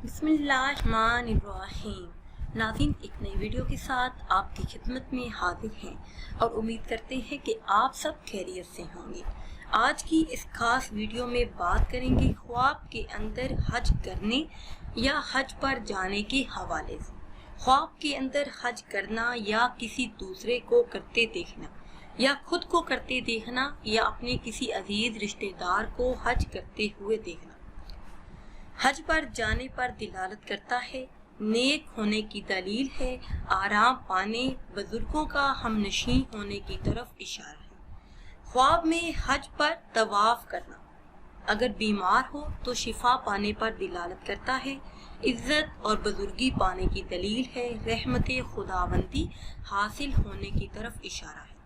बिस्मिल्लाहिर्रहमानिर्रहीम। नाज़रीन, एक नई वीडियो के साथ आपकी खिदमत में हाजिर हैं और उम्मीद करते हैं कि आप सब खैरियत से होंगे। आज की इस खास वीडियो में बात करेंगे ख्वाब के अंदर हज करने या हज पर जाने के हवाले से। ख्वाब के अंदर हज करना या किसी दूसरे को करते देखना या खुद को करते देखना या अपने किसी अजीज रिश्तेदार को हज करते हुए देखना हज पर जाने पर दिलालत करता है, नेक होने की दलील है, आराम पाने, बुजुर्गों का हमनशीं होने की तरफ इशारा है। ख्वाब में हज पर तवाफ करना अगर बीमार हो तो शिफा पाने पर दिलालत करता है, इज्जत और बुजुर्गी पाने की दलील है, रहमत खुदावंदी हासिल होने की तरफ इशारा है।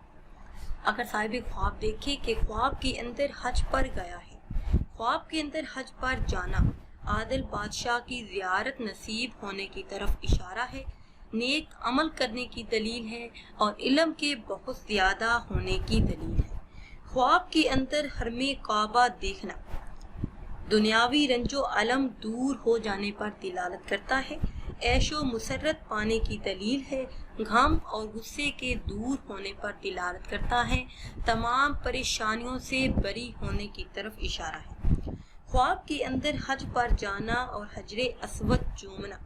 अगर साहिब ख्वाब देखे कि ख्वाब के अंदर हज पर गया है, ख्वाब के अंदर हज पर जाना आदिल बादशाह की ज़ियारत नसीब होने की तरफ इशारा है, नेक अमल करने की दलील है और इल्म के बहुत ज़्यादा होने की दलील है। ख्वाब के अंदर हरमे काबा देखना दुनियावी रंजो अलम दूर हो जाने पर दिलालत करता है, ऐशो मुसर्रत पाने की दलील है, गम और गुस्से के दूर होने पर दिलालत करता है, तमाम परेशानियों से बरी होने की तरफ इशारा है। ख्वाब के अंदर हज पर जाना और हजरे अस्वद चूमना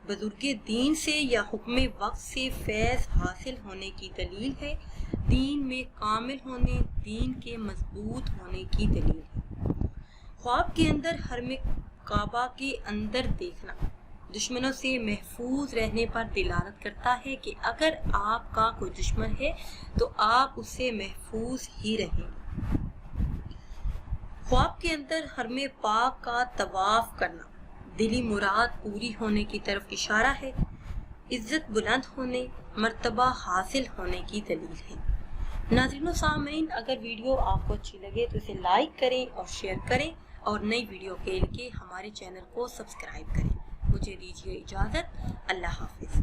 बुजुर्गे दीन से या हुक्म वक्त से फैज़ हासिल होने की दलील है, दीन में कामिल होने, दीन के मजबूत होने की दलील है। ख्वाब के अंदर हरमे काबा के अंदर देखना दुश्मनों से महफूज रहने पर दिलालत करता है कि अगर आपका कोई दुश्मन है तो आप उससे महफूज ही रहें। ख्वाब के अंदर हरमे पाक का तवाफ करना दिली मुराद पूरी होने की तरफ इशारा है, इज्जत बुलंद होने, मर्तबा हासिल होने की दलील है। नाज़रीन व सामीन, अगर वीडियो आपको अच्छी लगे तो इसे लाइक करें और शेयर करें और नई वीडियो के लिए हमारे चैनल को सब्सक्राइब करें। मुझे दीजिए इजाज़त। अल्लाह हाफिज़।